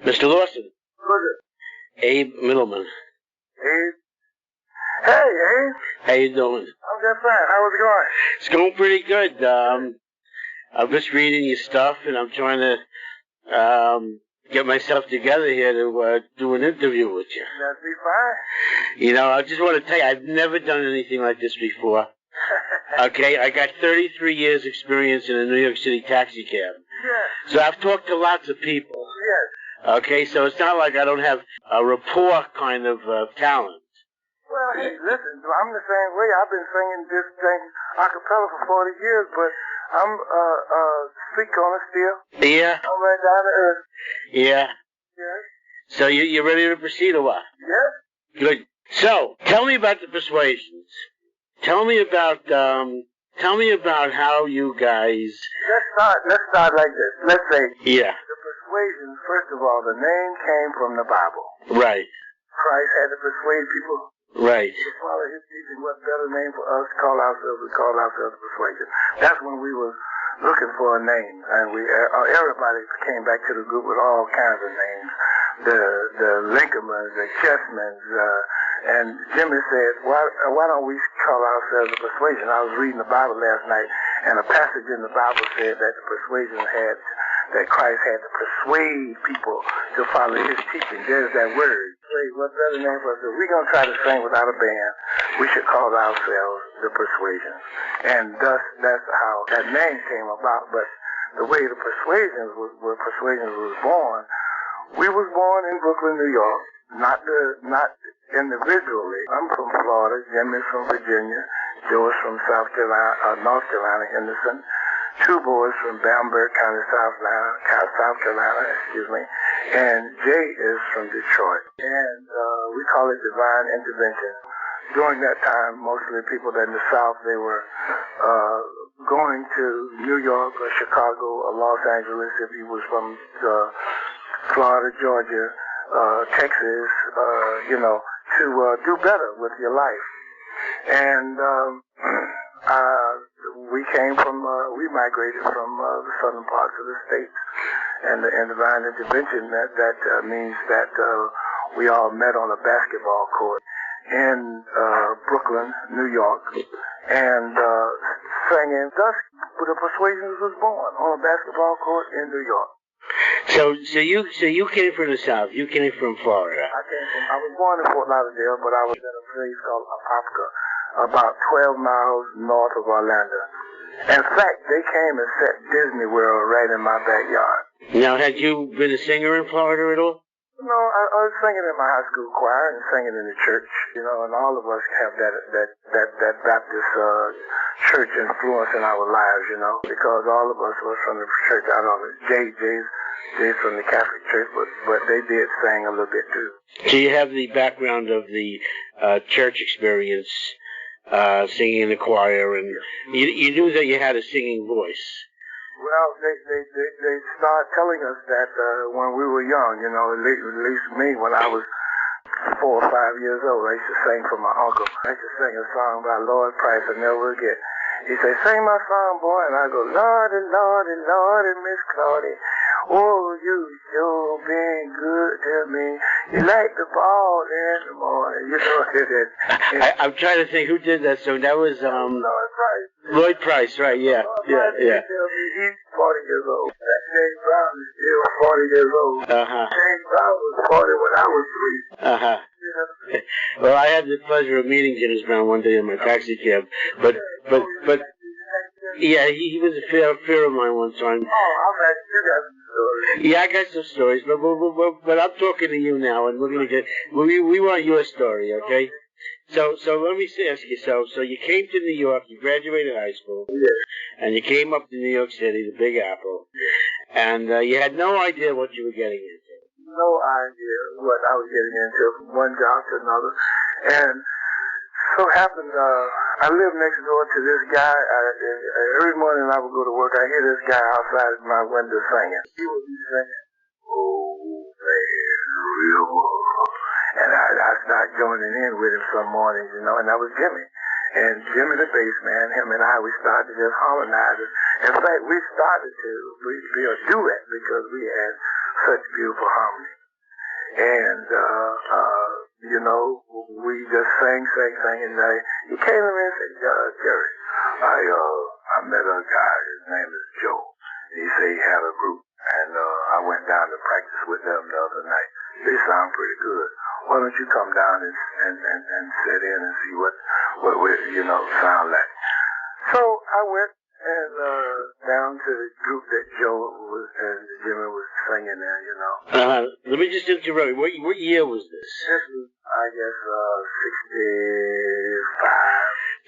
Mr. Lawson. Who's it? Abe Middleman. Abe? Hey, Abe. How you doing? I'm just fine. How's it going? It's going pretty good. I'm just reading your stuff, and I'm trying to get myself together here to do an interview with you. That'd be fine. You know, I just want to tell you, I've never done anything like this before. Okay, I got 33 years experience in a New York City taxi cab. Yes. So I've talked to lots of people. Yes. Okay, so it's not like I don't have a rapport kind of talent. Well, hey, listen, I'm the same way. I've been singing this thing a cappella for 40 years, but I'm street corner still. Yeah. I'm right down to earth. Yeah. Yes. So you ready to proceed or what? Yes. Good. So tell me about the Persuasions. Tell me about how you guys. Let's start like this. Let's say. Yeah. The Persuasions. First of all, the name came from the Bible. Right. Christ had to persuade people. Right. To follow his teaching. What better name for us to call ourselves? We call ourselves Persuasion. That's when we were looking for a name, and everybody came back to the group with all kinds of names. The Lincolnmans, the Chessmans, and Jimmy said, why don't we call ourselves the Persuasion? I was reading the Bible last night, and a passage in the Bible said that the Persuasion that Christ had to persuade people to follow his teaching. There's that word. What better name for us? If we're going to try to sing without a band, we should call ourselves the Persuasions. And thus, that's how that name came about. But the way the Persuasions was born, we was born in Brooklyn, New York, not individually. I'm from Florida, Jimmy's from Virginia, Joe's from North Carolina, Henderson. Two boys from Bamberg County, South Carolina, and Jay is from Detroit. And we call it divine intervention. During that time, mostly people in the South, they were going to New York or Chicago or Los Angeles if he was from Florida, Georgia, Texas, to do better with your life. And we migrated from the southern parts of the states, and divine intervention, that means that we all met on a basketball court in Brooklyn, New York, and singing. Thus, the Persuasions was born on a basketball court in New York. So you came from the South. You came from Florida. I was born in Fort Lauderdale, but I was in a place called Apopka, about 12 miles north of Orlando. In fact, they came and set Disney World right in my backyard. Now, had you been a singer in Florida at all? No, I was singing in my high school choir and singing in the church, and all of us have that Baptist church influence in our lives, because all of us was from the church. I don't know, Jay's from the Catholic Church, but they did sing a little bit too. So you have the background of the church experience, singing in the choir, and you knew that you had a singing voice. Well, they started telling us that when we were young, at least me, when I was 4 or 5 years old, I used to sing for my uncle. I used to sing a song by Lloyd Price I never forget. He said, "Sing my song, boy," and I go, "Lordy, Lordy, Lordy, Miss Claudie, oh, you sure been good to me. You like the ball in the morning." I'm trying to think who did that song. That was Lloyd Price. Lloyd Price, right? Yeah, yeah. He's 40 years old. James Brown is still 40 years old. James Brown was 40 when I was 3. Well, I had the pleasure of meeting James Brown one day in my taxi cab, but yeah, he was a fear of mine one time. Oh, I bet you got some stories. Yeah, I got some stories, but I'm talking to you now, and we're gonna get we want your story, okay? So let me ask you. So you came to New York, you graduated high school, and you came up to New York City, the Big Apple, and you had no idea what you were getting into. No idea what I was getting into from one job to another, and so happened I lived next door to this guy. Every morning I would go to work, I hear this guy outside my window singing. He would be singing, "Oh man, river," and I started joining in with him some mornings, and that was Jimmy. And Jimmy the bass man, him and I, we started to just harmonize it. In fact, we started to be a duet because we had such beautiful harmony. And, you know, we just sang, and he came to me and said, Jerry, I met a guy, his name is Joe. He said he had a group, and I went down to practice with them the other night. They sound pretty good. Why don't you come down and sit in and see what we, you know, sound like? So I went and down to the group that Joe was and Jimmy was singing there, you know. Let me just interrupt you. What year was this? This was, I guess,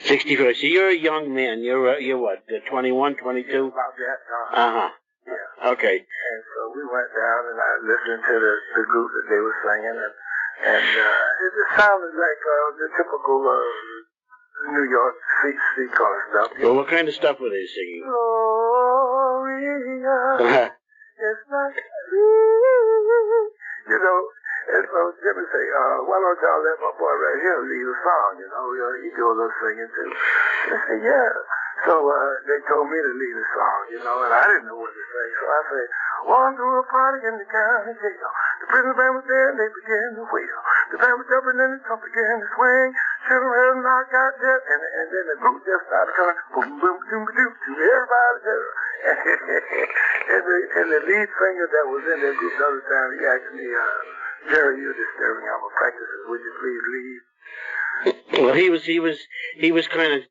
65. 65. So you're a young man. You're what? 21, 22? About that time. Yeah. Okay. And so we went down and I listened to the group that they were singing, and it just sounded like the typical New York street car stuff. Well, what kind of stuff were they singing? Gloria, it's like you know. And so Jimmy say, why don't y'all let my boy right here lead a song? You know, he do a little singing too. I said, yeah. So they told me to lead a song, you know, and I didn't know what to say. So I said, walking through a party in the county jail. The prison band was there and they began to wail. The band was jumping and the trump began to swing. Children had knocked out there, and then the group just started coming, boom, boom, boom, boom, to everybody there. And the lead singer that was in that group the other time, he asked me, Jerry, you're disturbing our practices. Would you please leave? Well, he was kind of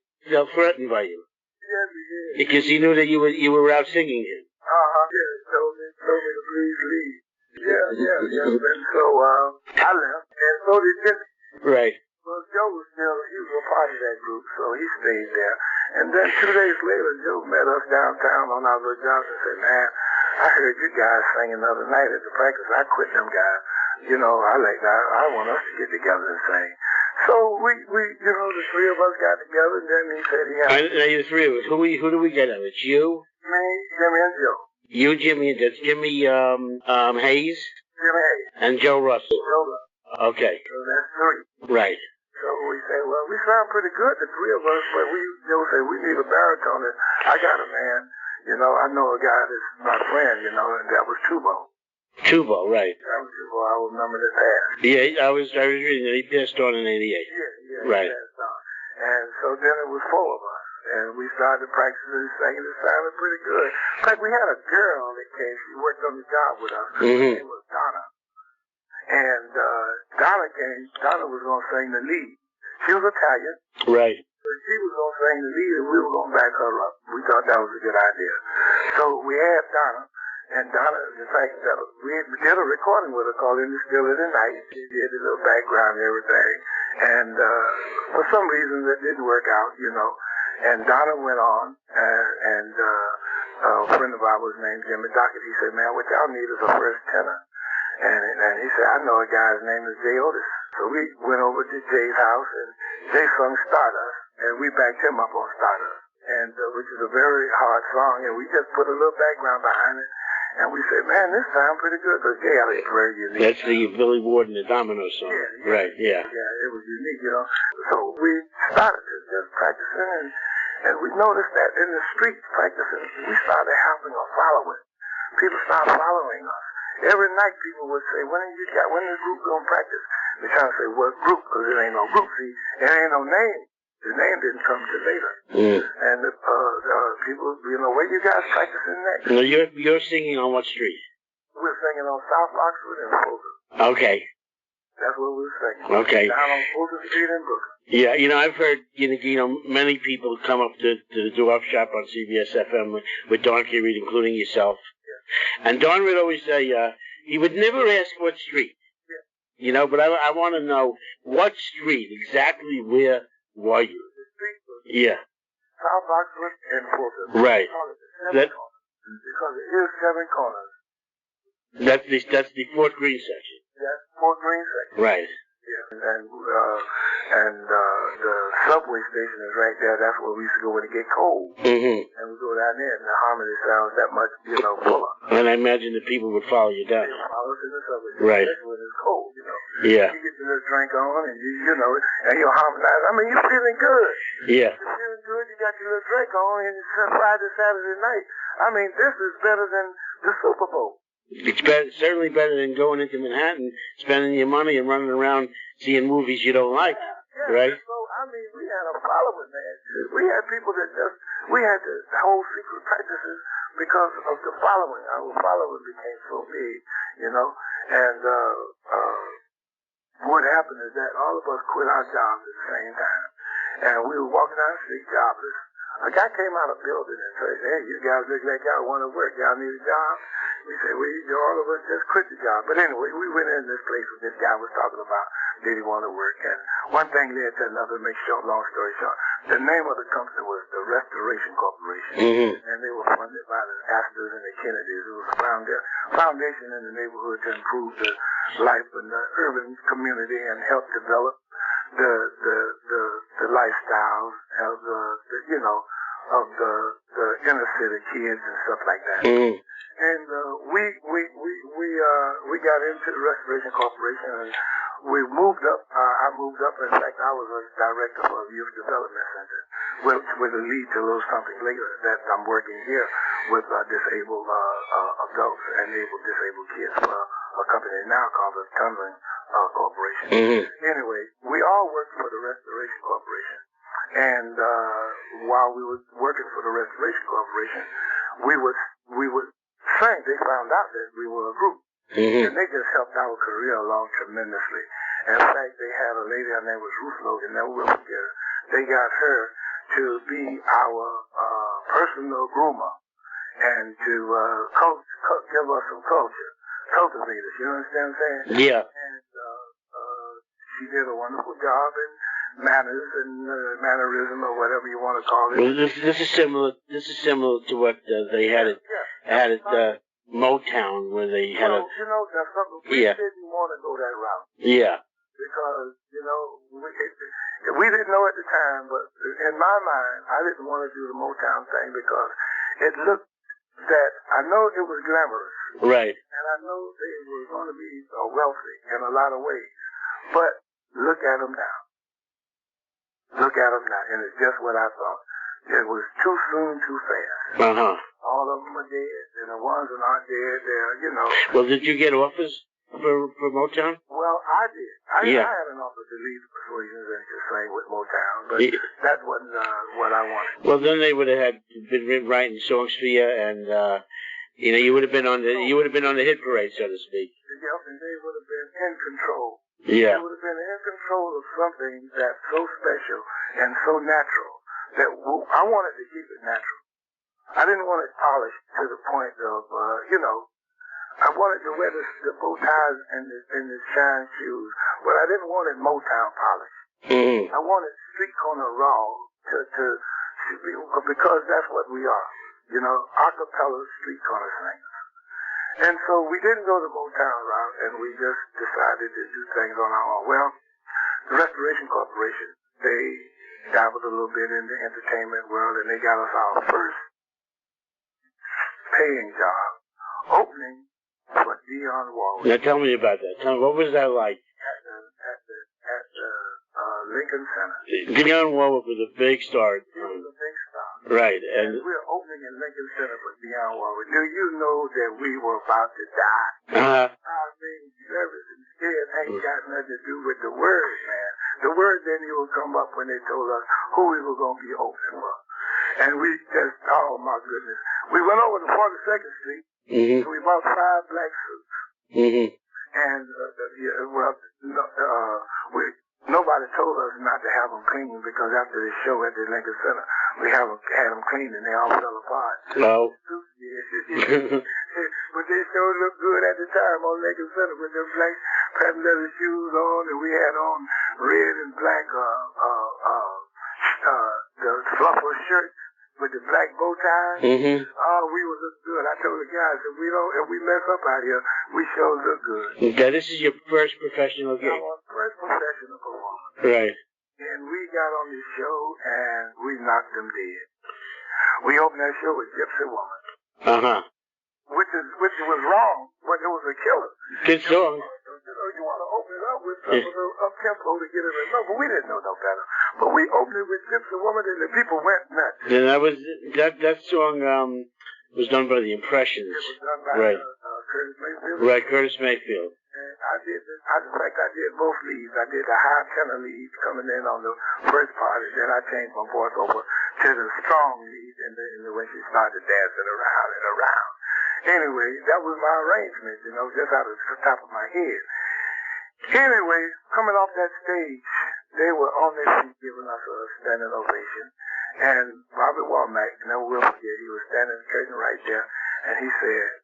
threatened by you. Yes, he did. Because he knew that you were out singing him. Yeah, he told me to please leave. Yeah. And so I left, and so did Jimmy. Right. Well, Joe was he was a part of that group, so he stayed there. And then 2 days later, Joe met us downtown on our little jobs and said, man, I heard you guys singing the other night at the practice. I quit them guys. You know, I want us to get together and sing. So we, you know, the three of us got together, and then he said he had... Now, you three of us. Who do we get on? It's you? Me, Jimmy, and Joe. You, Jimmy, and that's Jimmy, Hayes? Jimmy Hayes. And Joe Russell. Joe Russell. Okay. So that's three. Right. So we said, well, we sound pretty good, the three of us, but Joe said, we need a baritone. And I got a man, you know, I know a guy that's my friend, you know, and that was Tubo. Tubo, right. That was Tubo. I remember that passed. Yeah, I was reading that he passed on in 88. Yeah, right. He passed on. And so then it was 4 of us. And we started practicing singing. It sounded pretty good. In fact, we had a girl that came. She worked on the job with us. Her name was Donna. And Donna came. Donna was going to sing the lead. She was Italian. Right. But she was going to sing the lead, and we were going to back her up. We thought that was a good idea. So we had Donna. And Donna, in fact, we did a recording with her called In the Still of the Night. She did a little background and everything. And for some reason, that didn't work out, you know. And Donna went on, and a friend of ours named Jimmy Dockett, he said, man, what y'all need is a first tenor. And he said, I know a guy's name is Jay Otis. So we went over to Jay's house, and Jay sung Stardust, and we backed him up on Stardust, and which is a very hard song, and we just put a little background behind it. And we said, man, this sounds pretty good, because Jay had a very unique. That's the Billy Ward and the Domino song. Yeah. Right, yeah. Yeah, it was unique, you know. So we started just practicing, and we noticed that in the streets practicing, we started having a following. People started following us. Every night people would say, when is group going to practice? They're trying to say, what group? Because it ain't no group. See, there ain't no name. The name didn't come till later. And people, you know, where you guys practicing next? Now you're singing on what street? We're singing on South Oxford and Fulton. Okay. That's what we were singing. Okay. Down on Fulton Street in Brooklyn. Yeah, you know, I've heard, you know, many people come up to the DooWop shop on CBS FM with Don Reed, including yourself. Yeah. And Don would always say, he would never ask what street. Yeah. You know, but I want to know what street, exactly where were you? The street was South Oxford and Fulton. Right. Because it is 7 corners. That's the Fort Greene section. That's Fort Greene section. Right. Yeah. And the subway station is right there. That's where we used to go when it get cold. And we go down there, and the harmony sounds that much, you know, fuller. And I imagine the people would follow you down. They would follow us in the subway station. Right. Especially when it's cold, you know. Yeah. You get your drink on, and you know, and you're harmonizing. I mean, you're feeling good. Yeah. You're feeling good. You got your little drink on, and it's Friday, Saturday night. I mean, this is better than the Super Bowl. It's better, certainly better than going into Manhattan, spending your money and running around seeing movies you don't like, right? So, I mean, we had a following, man. We had people that we had to hold secret practices because of the following. Our following became so big, you know, and what happened is that all of us quit our jobs at the same time, and we were walking down the street jobless. A guy came out of the building and said, "Hey, you guys look like y'all want to work. Y'all need a job?" We said, all of us just quit the job. But anyway, we went in this place where this guy was talking about did he want to work. And one thing led to another, make short, long story short. The name of the company was the Restoration Corporation. And they were funded by the Astors and the Kennedys. It was a foundation in the neighborhood to improve the life in the urban community and help develop the lifestyles of the inner city kids and stuff like that. And we got into the Restoration Corporation, and we moved up. I moved up. In fact, I was a director of Youth Development Center, which would lead to a little something later that I'm working here with disabled adults and disabled kids for a company now called the Tumbling Corporation. Anyway, we all worked for the Restoration Corporation. And while we were working for the Restoration Corporation, we would sing. They found out that we were a group. And they just helped our career along tremendously. And in fact, they had a lady, her name was Ruth Logan, never will forget her. They got her to be our personal groomer and to give us some cultivate us, you understand what I'm saying? Yeah. And she did a wonderful job in manners and mannerism or whatever you want to call it. Well, this is similar. This is similar to what they had at Motown, where they had you know, that's something we didn't want to go that route. Yeah. Because, you know, we didn't know at the time, but in my mind, I didn't want to do the Motown thing because it looked that I know it was glamorous. Right. And I know they were going to be wealthy in a lot of ways. But look at them now. Look at them now. And it's just what I thought. It was too soon, too fast. All of them are dead, and the ones that aren't dead, they're, you know. Well, did you get offers for Motown? Well, I did. I had an offer to leave the Persuasions and to sing with Motown, but that wasn't what I wanted. Well, then they would have been writing songs for you, and you know, you would have been on the hit parade, so to speak. Yep, and they would have been in control. Yeah. They would have been in control of something that's so special and so natural that I wanted to keep it natural. I didn't want it polished to the point of, you know, I wanted to wear the bow ties and the shine shoes, but I didn't want it Motown polished. I wanted street corner raw because that's what we are, you know, acapella street corner singers. And so we didn't go the Motown route, and we just decided to do things on our own. Well, the Restoration Corporation, they dabbled a little bit in the entertainment world, and they got us our first paying job, opening for Dionne Warwick. Now tell me about that. Tell me, what was that like? At the Lincoln Center. Dionne Warwick was a big star. She was a big star. Right. And we're opening in Lincoln Center for Dionne Warwick. Do you know that we were about to die? Our being nervous and scared ain't got nothing to do with the words, man. The words didn't even come up when they told us who we were going to be opening for. And we just, oh my goodness. We went over to 42nd Street, and we bought 5 black suits. And, nobody told us not to have them clean because after the show at the Lincoln Center, we had them clean and they all fell apart. No. But they sure looked good at the time on Lincoln Center with their black patent leather shoes on, and we had on red and black the fluffer shirts with the black bow ties. Oh, we was look good. I told the guys if we mess up out here, we sure look good. Okay, this is your first professional gig. Our first professional performance. Right. And we got on this show and we knocked them dead. We opened that show with Gypsy Woman. Which was wrong, but it was a killer. Good song. You know, you want to open it up with up-tempo to get it in. But we didn't know no better. But we opened it with Gypsy Woman and the people went nuts. And that song was done by the Impressions. It was done by Curtis Mayfield. Right, Curtis Mayfield. And I did, in fact, I did both leads. I did the high tenor lead coming in on the first part, and then I changed my voice over to the strong lead in the when she started dancing around and around. Anyway, that was my arrangement, you know, just out of the top of my head. Anyway, coming off that stage, they were on their feet giving us a standing ovation. And Bobby Womack, never will forget, he was standing in the curtain right there, and he said,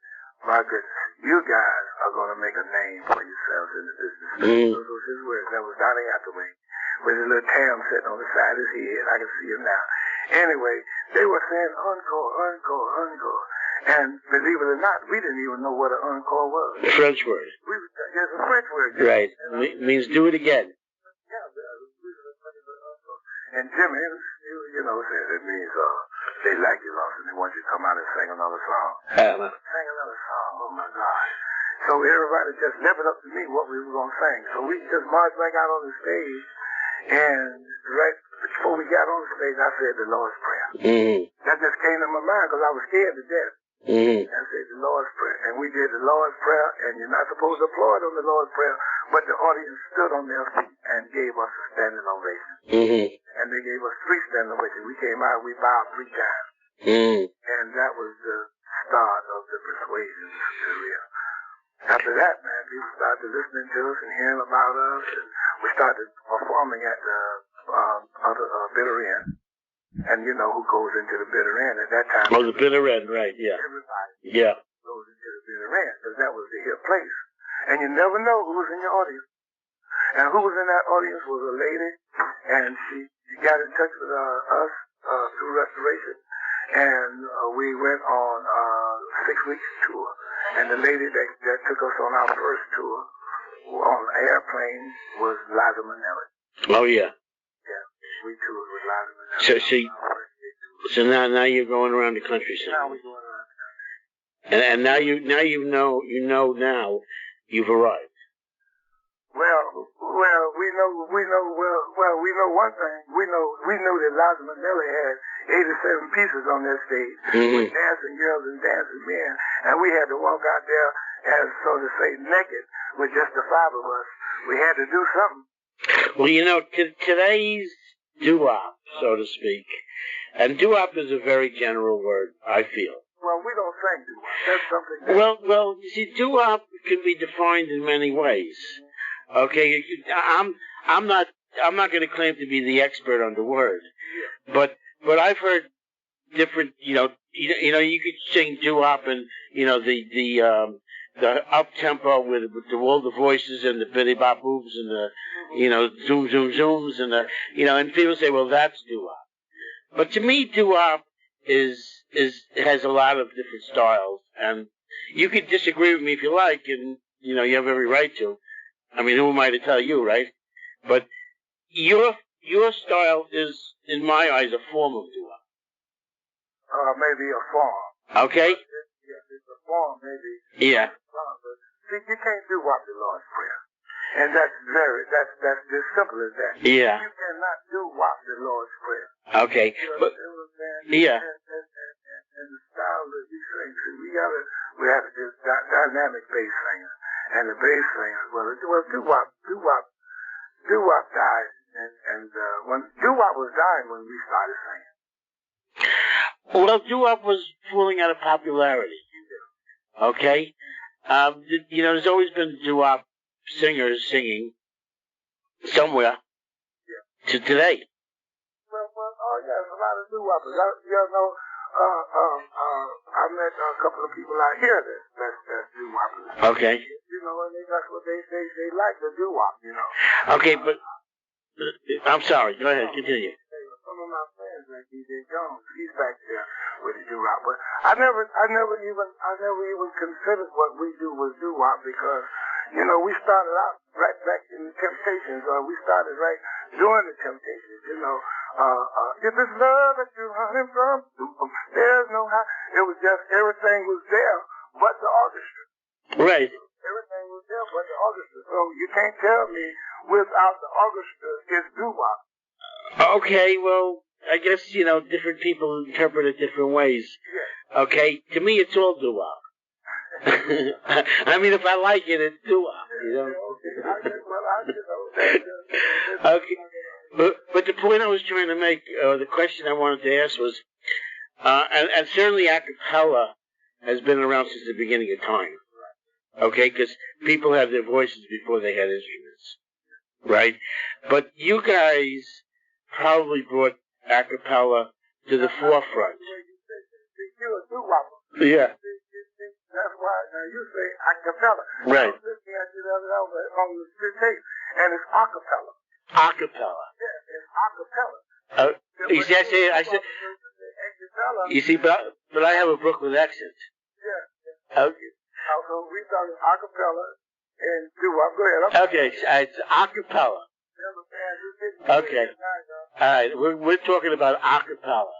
my goodness, you guys are going to make a name for yourselves in the business. Those was his words. That was Donnie Hathaway with his little tam sitting on the side of his head. I can see him now. Anyway, they were saying encore, encore, encore. And believe it or not, we didn't even know what an encore was. The French word. It's a French word. Right. Means do it again. Yeah, and Jimmy, you know, said it means they like you, Lawson. They want you to come out and sing another song. Sing another song. Oh my God! So everybody just left it up to me what we were gonna sing. So we just marched back out on the stage, and right before we got on the stage, I said the Lord's Prayer. That just came to my mind because I was scared to death. I said the Lord's Prayer, and we did the Lord's Prayer, and you're not supposed to applaud on the Lord's Prayer, but the audience stood on their feet and gave us a standing ovation. And they gave us 3 standing ovations. We came out, we bowed 3 times. And that was the start of the Persuasion career. After that, man, people started listening to us and hearing about us, and we started performing at the bitter end. And you know who goes into the bitter end at that time. Oh, the bitter end, right, yeah. Everybody goes into the bitter end, because that was the hit place. And you never know who was in your audience. And who was in that audience was a lady, and she got in touch with us through Restoration, and we went on a 6-week tour. And the lady that took us on our first tour on the airplane was Liza Minnelli. Oh, yeah. Yeah, we toured with Liza Minnelli. So now you're going around the country singing. Now we're going around the country. And now you know now you've arrived. Well, we know one thing. We know that Liza Minnelli had 87 pieces on that stage with dancing girls and dancing men, and we had to walk out there as, so to say, naked with just the 5 of us. We had to do something. Well, you know, today's doo-wop, so to speak, and doo-wop is a very general word, I feel. Well, we don't sing doo-wop. That's something. Well, you see, doo-wop can be defined in many ways. Okay, I'm not going to claim to be the expert on the word, but I've heard different, you know, you could sing doo-wop and the up tempo with all the voices and the bitty bop boops and the zoom zoom zooms and and people say, well, that's doo-wop. But to me, doo-wop has a lot of different styles, and you could disagree with me if you like, and you have every right to. I mean, who am I to tell you, right? But your style is, in my eyes, a form of doo-wop. Maybe a form. Okay. Yes, it's a form, maybe. Yeah. See, you can't doo-wop the Lord's Prayer, and that's as simple as that. Yeah. You cannot doo-wop the Lord's Prayer. Okay. But yeah. And the style that we sing, see, we have this dynamic bass singer. And the bass singer, well, doo-wop died, and when doo-wop was dying when we started singing. Well, doo-wop was falling out of popularity. Okay, there's always been doo-wop singers singing somewhere to today. Well, there's a lot of doo-woppers. I met a couple of people out here that's doo-woppers. Okay. And that's what they like, the doo-wop, Okay, but I'm sorry. Go ahead, continue. Some of my friends, like DJ Jones, he's back there with the doo-wop. But I never even considered what we do was doo-wop because, we started out right back in the Temptations. We started right during the Temptations, if it's love that you're running from, there's no how. It was just everything was there but the orchestra. Right. Everything was there but the orchestra. So you can't tell me without the orchestra it's doo-wop. Okay, well, I guess, different people interpret it different ways. Yeah. Okay, to me it's all doo-wop. I mean, if I like it, it's doo-wop, you know. Okay. But the point I was trying to make, the question I wanted to ask was, and certainly a cappella has been around since the beginning of time. Okay, because people have their voices before they had instruments, right? But you guys probably brought a cappella to the forefront. Yeah. That's why you say a cappella. Right. I was listening at you the other day on the tape, and it's a cappella. A cappella. Yeah, it's a cappella. You see, I said, you see, but I have a Brooklyn accent. Yeah. Okay. So we talking a cappella and doo-wop. Go ahead. Okay, it's a cappella. Okay. All right, we're talking about a cappella.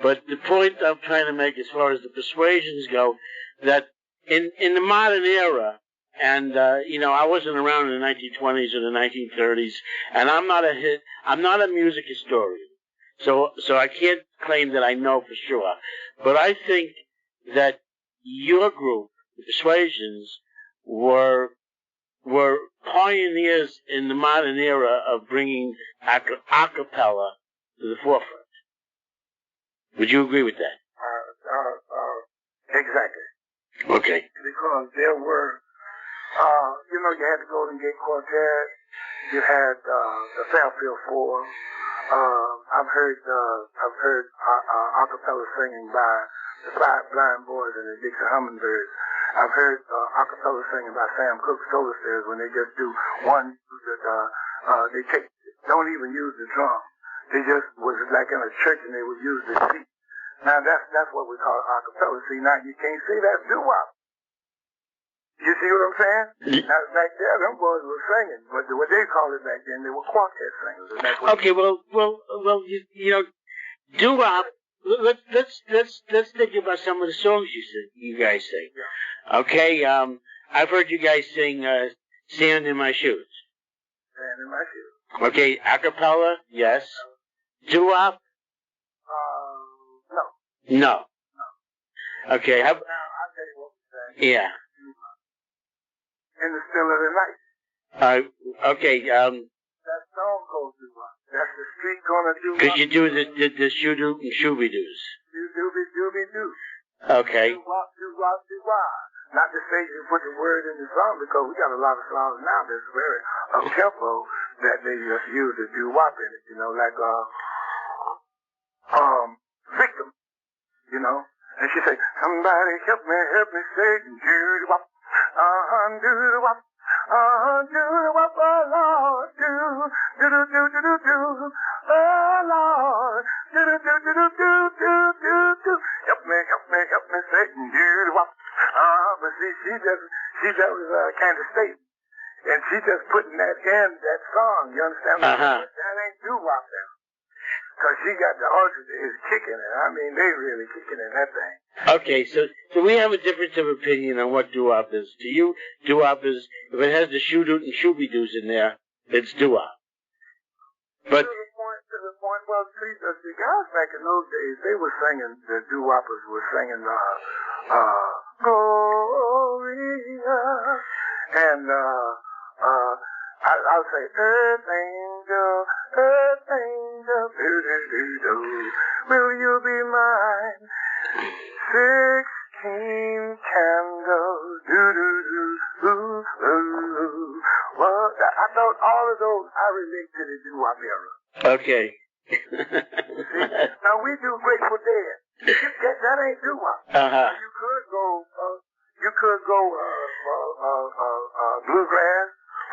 But the point I'm trying to make as far as the persuasions go, that in the modern era, and you know, I wasn't around in the 1920s or the 1930s, and I'm not a music historian, so I can't claim that I know for sure. But I think that your group, the Persuasions, were pioneers in the modern era of bringing a cappella to the forefront. Would you agree with that? Exactly. Okay. Because there were, you know, you had the Golden Gate Quartet, you had the Fairfield Four. I've heard a cappella singing by the Five Blind Boys and the Dixie Hummingbirds. I've heard a cappella singing by Sam Cooke Solar Stairs when they just do one. They don't even use the drum. They just was like in a church and they would use the seat. Now that's what we call a cappella. See, now you can't say that's doo-wop. You see what I'm saying? Now back there, them boys were singing, but what they called it back then, they were quartet singers. And that's what okay, well, you know, doo-wop. Let's think about some of the songs you guys sing. Yeah. Okay, I've heard you guys sing "Sand in My Shoes." Sand in My Shoes. Okay, a cappella, yes. Doo-wop? No. No. Okay. Now, I'll tell you what we're saying. Yeah. In the Still of the Night. Okay. That song goes doo-wop. That's the street gonna do. Because you do the shoo-doo and shooby-doos. Shoo-dooby-dooby-doo. Okay. Doo-wop, doo-wop, doo-wop. Not to say you put the word in the song, because we got a lot of songs now that's very up-tempo that they just use the doo-wop in it, you know, like Victim, you know. And she say, somebody help me say doo-wop, doo-wop, doo-wop, oh Lord, do-do-do-do-do-do, oh Lord, do-do-do-do-do-do-do-do, help me say doo-wop. But see, she just was Kansas State, and she just putting that in that song. You understand? That ain't doo-wop now, cause she got the horses is kicking it. I mean, they really kicking in that thing. Okay, so we have a difference of opinion on what doo-wop is. To you, doo-wop is if it has the shoo-doo and shooby-doos in there, it's doo-wop. But to the point, well, see, the guys back in those days, they were singing, the doo-woppers were singing Gloria, and I'll say Earth Angel, will you be mine? 16 candles, Well, I thought all of those I relate to the doo-wop era. okay. See? Now we do Grateful Dead. That ain't doo-wop. You could go bluegrass,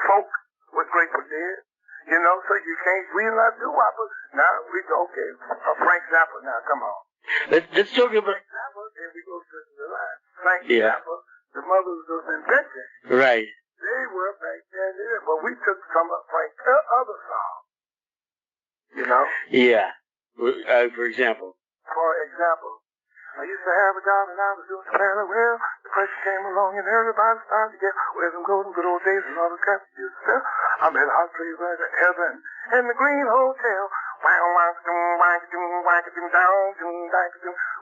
folk with Grateful Dead. You know, so you can't. We not doo-woppers. Now we go okay. Frank Zappa. Now come on. Let's talk about Frank Zappa. Then we go to the line. Frank Zappa. The mothers of invention. Right. They were back then, but we took some of Frank's other songs. You know? Yeah. For example. I used to have a job and I was doing fairly well. The pressure came along and everybody started to get where them golden good old days and all the crap you used to sell. I met a hot place right at Heaven in the Green Hotel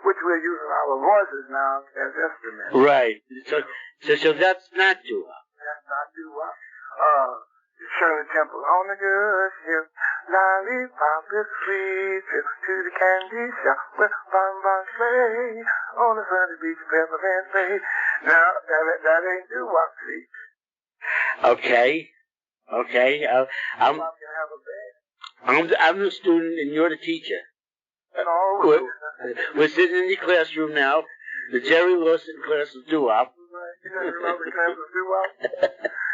which we're using our voices now as instruments. Right. So that's not doo-wop. That's not doo-wop. Shirley Temple on the good ship, lollipop is sweet, trip to the candy shop with bonbon sleigh on the sunny beach, peppermint bay. Now that ain't doo-wop, see. Okay. I'm the student and you're the teacher. No. We're sitting in your classroom now. The Jerry Lawson class of doo-wop. You know the class of doo-wop?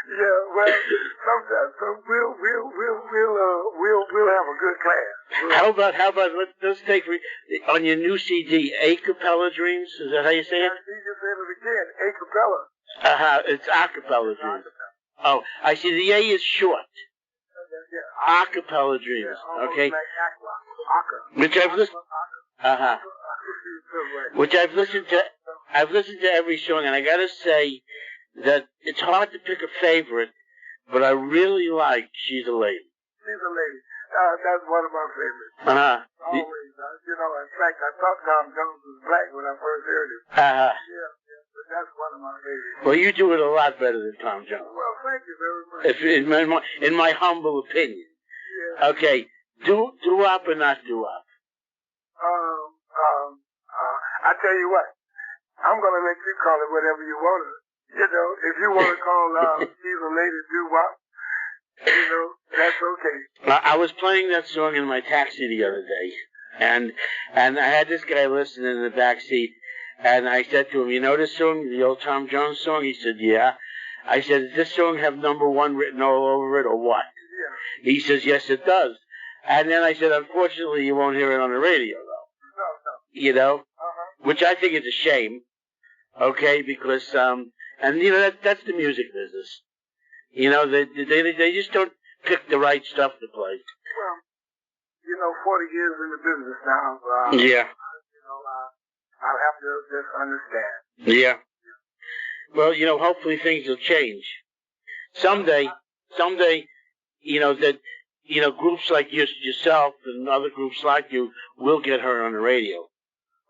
Yeah, well, sometimes we'll have a good class. How about let's take on your new CD, A Cappella Dreams. Is that how you say it? You just said it again, A Cappella. It's A Cappella Dreams. Oh, I see. The A is short. A Cappella Dreams. Okay. Which I've listened. Which I've listened to. I've listened to every song, and I gotta say that it's hard to pick a favorite, but I really like She's a Lady. She's a Lady. That's one of my favorites. Always. In fact, I thought Tom Jones was black when I first heard it. Yeah, but that's one of my favorites. Well, you do it a lot better than Tom Jones. Well, thank you very much. In my humble opinion. Yeah. Okay, doo-wop or not doo-wop? I tell you what, I'm gonna let you call it whatever you want to. If you want to call She's a Lady doo-wop, that's okay. I was playing that song in my taxi the other day, and I had this guy listening in the back seat, and I said to him, "You know this song, the old Tom Jones song?" He said, "Yeah." I said, "Does this song have #1 written all over it, or what?" Yeah. He says, "Yes, it does." And then I said, "Unfortunately, you won't hear it on the radio, though." No. Which I think is a shame. Okay, because that's the music business. They just don't pick the right stuff to play. Well, 40 years in the business now. Yeah. I'll have to just understand. Yeah. Well, hopefully things will change. Someday, groups like yourself and other groups like you will get heard on the radio.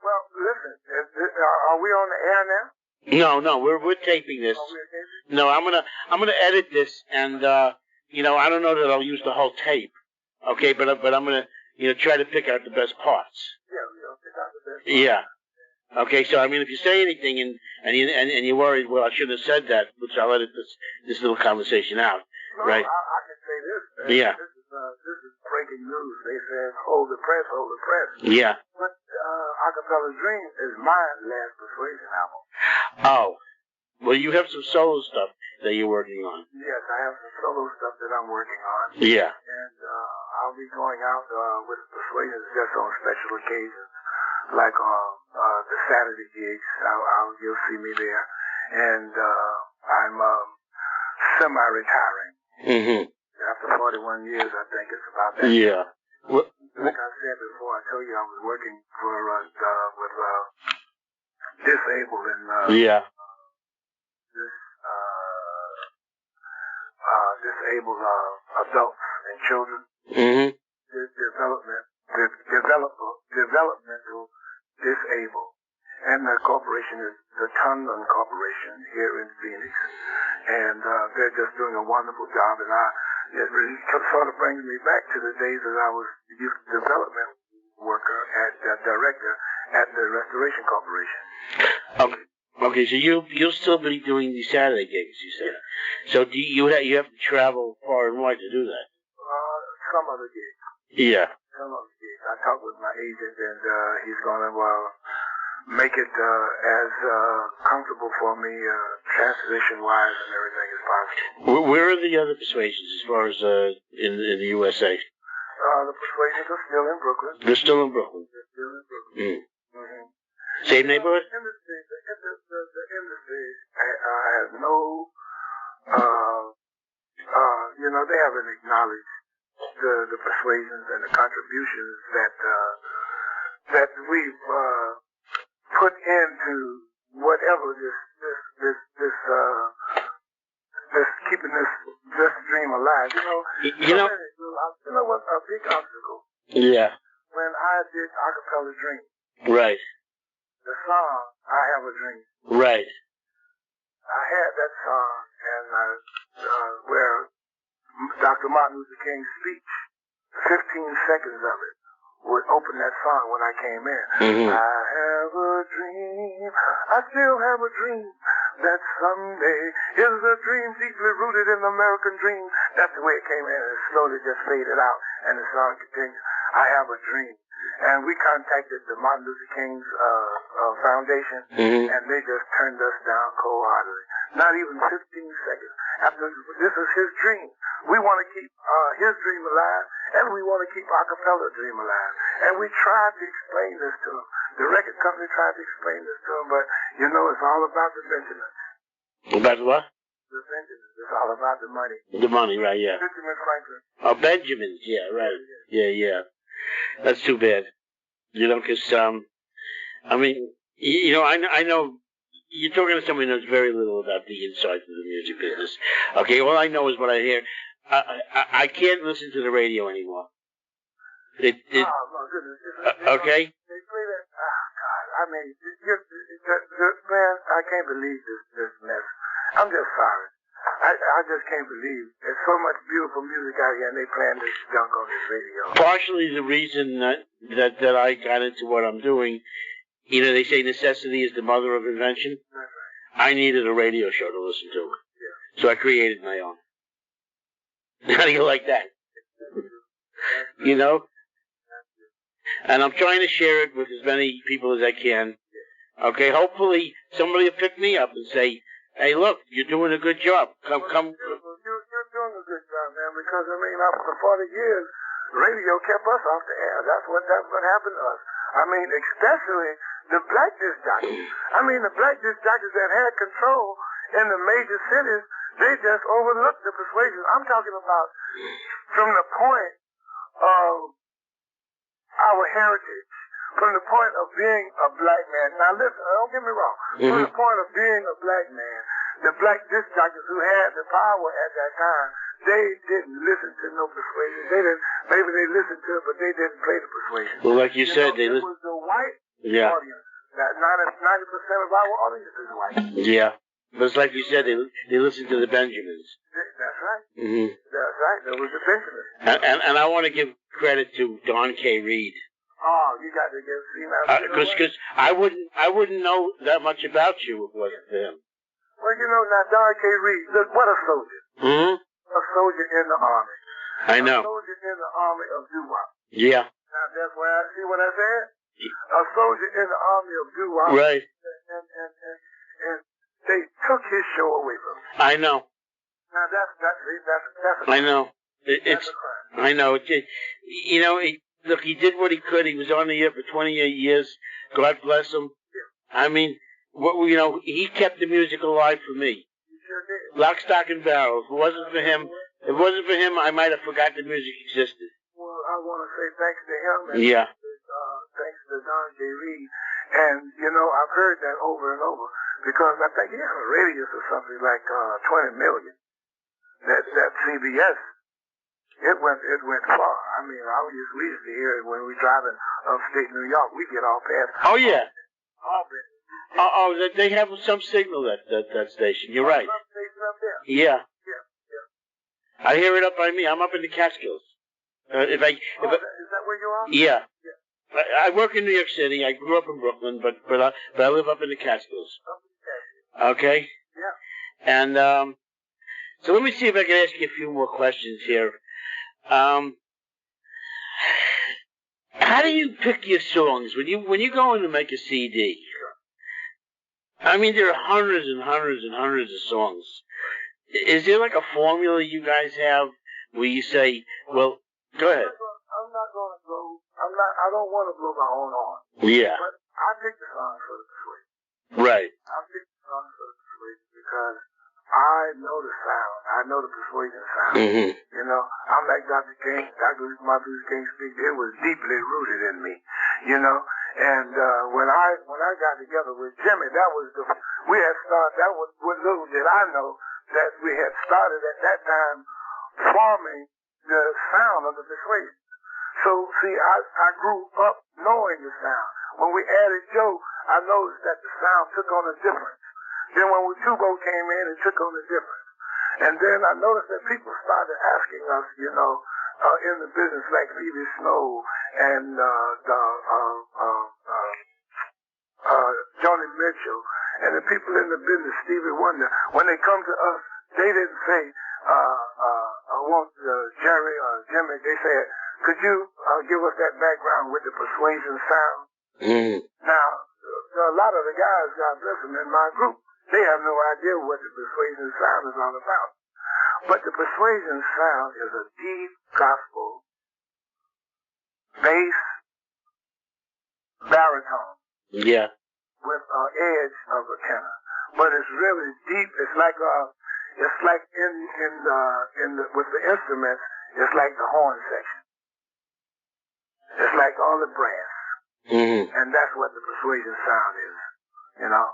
Well, listen, are we on the air now? No, we're taping this. No, I'm gonna edit this, and I don't know that I'll use the whole tape. Okay, but I'm gonna try to pick out the best parts. Yeah, we'll pick out the best parts. Yeah. Okay, so if you say anything and you're worried, well, I shouldn't have said that, which I'll edit this little conversation out. No, right? I can say this. Yeah. This is breaking news. They said, hold the press, hold the press. Yeah. But Acapella Dream is my last Persuasion album. Oh. Well, you have some solo stuff that you're working on. Yes, I have some solo stuff that I'm working on. Yeah. And I'll be going out with Persuasion just on special occasions, like the Saturday gigs. You'll see me there. And I'm semi-retiring. Mm-hmm. After 41 years, I think it's about that. Yeah. Like I said before, I told you I was working with disabled and disabled adults and children. Mm-hmm. Developmental disabled. And the corporation is the Tunlin Corporation here in Phoenix. And they're just doing a wonderful job. And it really sort of brings me back to the days that I was youth development worker director at the Restoration Corporation. Okay, so you'll still be doing these Saturday gigs, you said. Yeah. So do you have to travel far and wide to do that? Some other gigs. Yeah. Some other gigs. I talked with my agent, and he's going to make it as comfortable for me, transition-wise and everything as possible. Where are the other Persuasions as far as in the USA? The Persuasions are still in Brooklyn. They're still in Brooklyn. Mm-hmm. Same neighborhood? The industry has no, they haven't acknowledged the Persuasions and the contributions that we've put into whatever this keeping this dream alive. You know what? A big obstacle Yeah. When I did Acapella Dream. Right. The song, I Have a Dream. Right. I had that song, and where Dr. Martin Luther King's speech, 15 seconds of it, would open that song when I came in. Mm-hmm. I have a dream, I still have a dream, that someday is a dream deeply rooted in the American dream. That's the way it came in, and it slowly just faded out, and the song continues. I have a dream. And we contacted the Martin Luther King's Foundation, mm-hmm. and they just turned us down cold-heartedly. Not even 15 seconds. After this is his dream. We want to keep his dream alive, and we want to keep Acapella dream alive. And we tried to explain this to him. The record company tried to explain this to him, but, you know, it's all about the Benjamins. About what? The Benjamins. It's all about the money. The money, right, yeah. Benjamin Franklin. Oh, Benjamins, yeah, right. Yeah. That's too bad. You know, because, I mean, you know, I know you're talking to somebody who knows very little about the insides of the music business. Okay, all I know is what I hear. I can't listen to the radio anymore. Oh, my goodness. Okay? They play that, God, I mean, man, I can't believe this mess. I'm just sorry. I just can't believe there's so much beautiful music out here and they playing this junk on this radio. Partially the reason that I got into what I'm doing, you know, they say necessity is the mother of invention. That's right. I needed a radio show to listen to. Yeah. So I created my own. How do you like that? You know? And I'm trying to share it with as many people as I can. Okay, hopefully somebody will pick me up and say, hey, look, you're doing a good job. Come. You're doing a good job, man, because, I mean, for 40 years, radio kept us off the air. That's what happened to us. I mean, especially the black disc jockeys. I mean, the black disc jockeys that had control in the major cities, they just overlooked the persuasion. I'm talking about from the point of our heritage, from the point of being a black man. Now listen, don't get me wrong. Mm-hmm. From the point of being a black man, the black disc jockeys who had the power at that time, they didn't listen to no persuasion. Maybe they listened to it, but they didn't play the persuasion. Well, like you said, it was the white audience. That 90% of our audience is white. Yeah. But it's like you said, they listened to the Benjamins. That's right. Mm-hmm. That's right. That was the Benjamins. And I want to give credit to Don K. Reed. Oh, you got to give because I wouldn't know that much about you if it wasn't for him. Well, you know, now Don K. Reed, look, what a soldier. Mm-hmm. A soldier in the army. I know. A soldier in the army of DooWop. Yeah. Now that's where I see what I said. A soldier in the army of DooWop. Right. And they took his show away from him. I know. Now that's I know. That's a crime. I know. You know, look, he did what he could. He was on the air for 28 years. God bless him. Yeah. I mean, you know, he kept the music alive for me. He sure did. Lock, stock, and barrel. If it wasn't for him, I might have forgot the music existed. Well, I want to say thanks to him. And yeah. Thanks to Don J. Reed. And, you know, I've heard that over and over because I think he had a radius of something like 20 million. That CBS, it went far. I mean, we used to hear it when we driving upstate New York. We get all past. Oh, yeah. Albany. They have some signal that station. You're right. Some station up there. Yeah. Yeah. I hear it up by me. I'm up in the Catskills. Is that where you are? Yeah. I work in New York City. I grew up in Brooklyn, but I live up in the Catskills. Okay? Yeah. And so let me see if I can ask you a few more questions here. How do you pick your songs when you go in to make a CD? I mean, there are hundreds and hundreds and hundreds of songs. Is there like a formula you guys have where you say, well, go ahead. I don't want to blow my own horn. Yeah. But I pick the songs for the persuasion. Right. I pick the songs for the persuasion because I know the sound. I know the persuasion sound. Mm-hmm. You know, I'm like Dr. King. Dr. Martin Luther King speak. It was deeply rooted in me. You know, and when I got together with Jimmy, we had started. That was what little did I know that we had started at that time forming the sound of the persuasion. So, see, I grew up knowing the sound. When we added Joe, I noticed that the sound took on a difference. Then when Tubo came in, it took on a difference. And then I noticed that people started asking us, you know, in the business like Phoebe Snow and Joni Mitchell, and the people in the business, Stevie Wonder, when they come to us, they didn't say, I want Jerry or Jimmy. They said, could you give us that background with the persuasion sound? Mm. Now, a lot of the guys, God bless them, in my group, they have no idea what the persuasion sound is all about. But the persuasion sound is a deep gospel, bass, baritone. Yeah. With an edge of a tenor. But it's really deep. It's like with the instruments, it's like the horn section. It's like all the brass. Mm-hmm. And that's what the persuasion sound is, you know?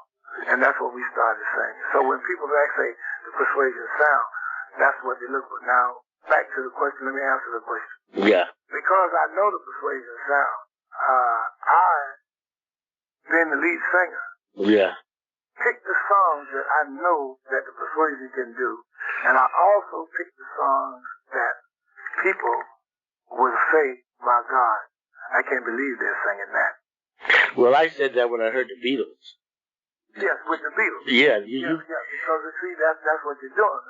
And that's what we started saying. So when people say the persuasion sound, that's what they look for. Now, back to the question, let me answer the question. Yeah. Because I know the persuasion sound, I, being the lead singer, yeah, pick the songs that I know that the persuasion can do. And I also pick the songs that people will say, my God, I can't believe they're singing that. Well, I said that when I heard the Beatles. Yes, with the Beatles. Yeah, because you see, that's what you're doing.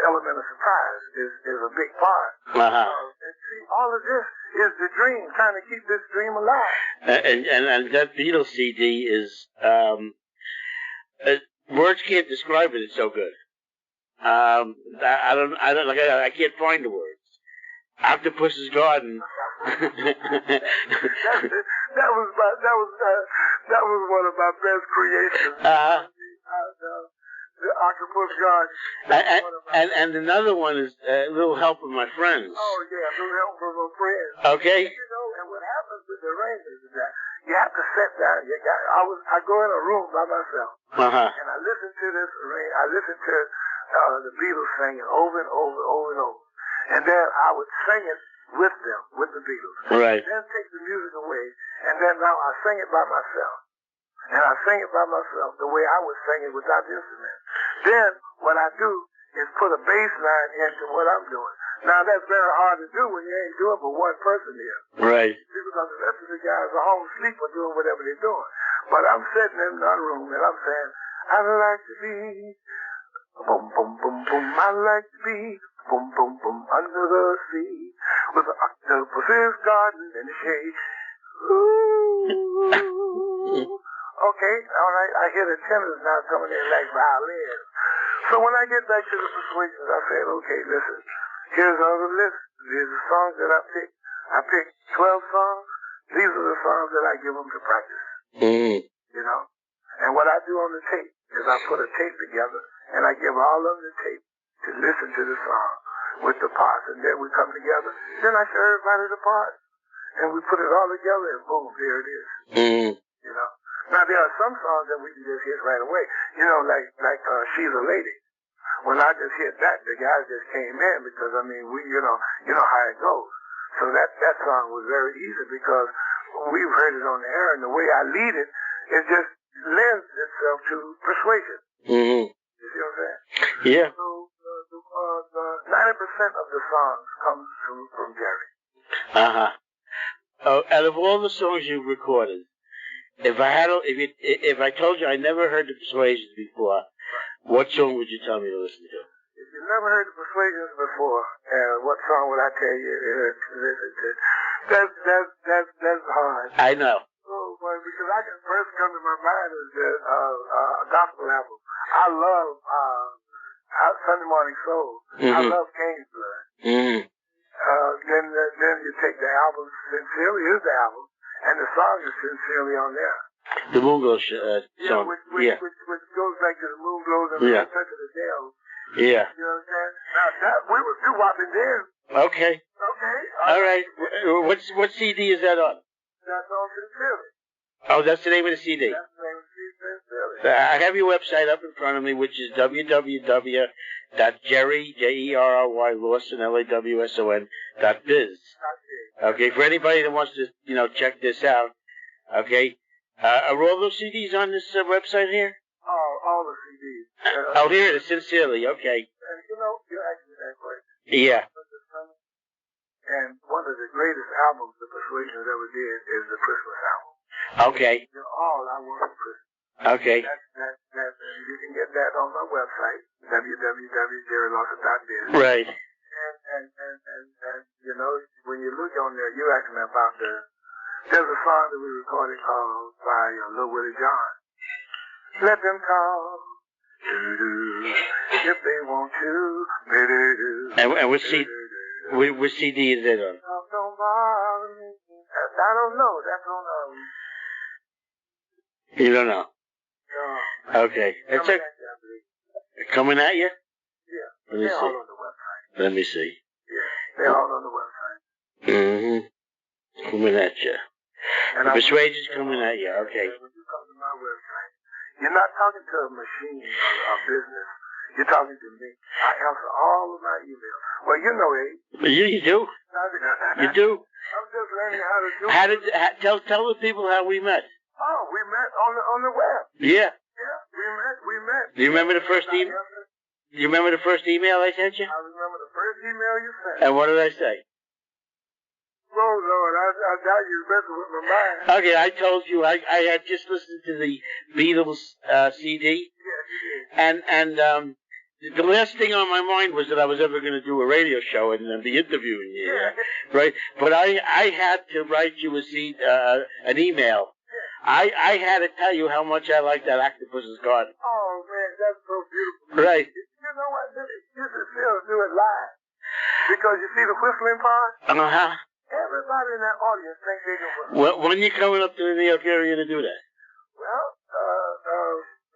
Element of surprise is a big part. Uh-huh. And see, all of this is the dream, trying to keep this dream alive. And that Beatles CD is, words can't describe it. It's so good. I can't find the words. Octopus's Garden. that was one of my best creations. The Octopus Garden. And another one is Little Help from My Friends. Oh yeah, Little Help from My Friends. Okay. And, you know, and what happens with the arrangements is that you have to sit down. I go in a room by myself, and I listen to this arrangement. I listen to the Beatles singing over and over, and then I would sing it with them, with the Beatles. Right. Then take the music away, and then now I sing it by myself. And I sing it by myself the way I would sing it without the instrument. Then what I do is put a bass line into what I'm doing. Now that's very hard to do when you ain't doing but one person here. Right. Because the rest of the guys are home asleep or doing whatever they're doing. But I'm sitting in another room and I'm saying, I'd like to be boom, boom, boom, boom. I'd like to be boom, boom, boom under the sea with the octopus's garden in the shade. Ooh. Okay, all right. I hear the tenors now coming in like violins. So when I get back to the persuasions, I said, okay, listen, here's all the list. These are the songs that I picked. I picked 12 songs. These are the songs that I give them to practice. Mm. You know? And what I do on the tape is I put a tape together, and I give all of them the tape to listen to the song with the parts. And then we come together. Then I show everybody the parts. And we put it all together, and boom, here it is. Mm. You know? Now, there are some songs that we can just hit right away. You know, like She's a Lady. When I just hit that, the guys just came in because, I mean, you know how it goes. So that song was very easy because we've heard it on the air, and the way I lead it, it just lends itself to persuasion. Mm-hmm. You see what I'm saying? Yeah. So 90% of the songs comes from Jerry. Uh-huh. Oh, out of all the songs you've recorded, if I told you I never heard the Persuasions before, what song would you tell me to listen to? If you never heard the Persuasions before, what song would I tell you to listen to? That's hard. I know. Oh, boy, because I can first come to my mind is the gospel album. I love Sunday Morning Soul. Mm-hmm. I love King's Blood. Mm-hmm. Then you take the album, Sincerely is the album, and the song is Sincerely on there. The Moonglow song. Yeah, which goes back to the Moonglows and the Touch of the Devil. Yeah. You know what I'm saying? Now, we were DooWopping then. Okay. Okay. All right. What CD is that on? That's on Sincerely. Oh, that's the name of the CD? That's the name of the CD, Sincerely. I have your website up in front of me, which is www.jerry, Jerry, Lawson, LAWSON.biz. Okay, for anybody that wants to, check this out. Okay, are all those CDs on this website here? All the CDs. Oh, here it is. Sincerely. Okay. And you're actually that great. Yeah. And one of the greatest albums the Persuasions ever did is the Christmas album. Okay. You're all I want for Christmas. Okay. You can get that on my website, www.jerrylawson.biz. Right. And when you look on there, you asked me about there's a song that we recorded called by Lil Willie John. Let them talk, if they want to, and what CD is it on? Don't bother me. I don't know. That's on You don't know? No. Okay. It's coming at you? Yeah. Let me They're see. all on the website. Let me see. Yeah. They're all on the website. Mm-hmm. Coming at you. And The Persuasion's coming at you. Okay. When you come to my website, you're not talking to a machine or a business. You're talking to me. I answer all of my emails. Well, you know, Abe. You do. You do. I'm just learning how to do it. Tell the people how we met. Oh, we met on the web. Yeah. Yeah, we met. Do you remember the first email? Do you remember the first email I sent you? I remember the first email you sent. And what did I say? Oh, Lord, I doubt you're messing with my mind. Okay, I told you I had just listened to the Beatles CD. Yeah, you did. And the last thing on my mind was that I was ever going to do a radio show and be interviewing you, right? But I had to write you an email. I had to tell you how much I like that Octopus's Garden. Oh, man, that's so beautiful. Right. You know what? You should still do it live. Because you see the whistling part? Uh-huh. Everybody in that audience thinks they can whistle. Well, when are you coming up to the New York area to do that? Well,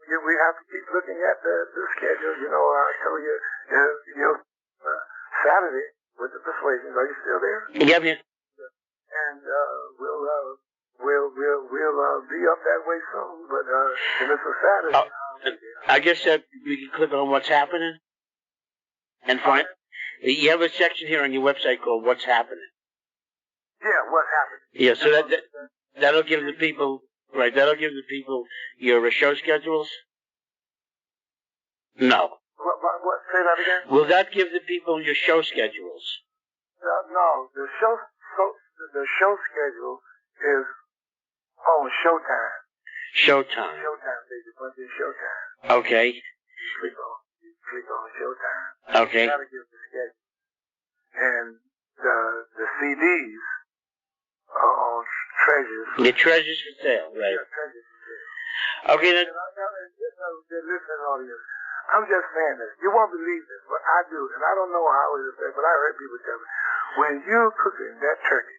we have to keep looking at the schedule. I told you, Saturday with the Persuasions. Are you still there? Yeah, man. And we'll be up that way soon. But if it's a Saturday, I guess that we can click on what's happening and find. You have a section here on your website called "What's Happening." Yeah, what's happening? Yeah, so that'll give the people That'll give the people your show schedules. No. What? Say that again. Will that give the people your show schedules? No, the show schedule is on Showtime. Showtime. Showtime, baby. Bunch of Showtime. Okay. Click on Showtime. Okay. That'll give the schedule. And the CDs are on Treasures. The Treasures for Sale, right? Yeah, Treasures for Sale. Okay, then. Listen, audience. I'm just saying this. You won't believe this, but I do. And I don't know how it is, but I heard people tell me, when you're cooking that turkey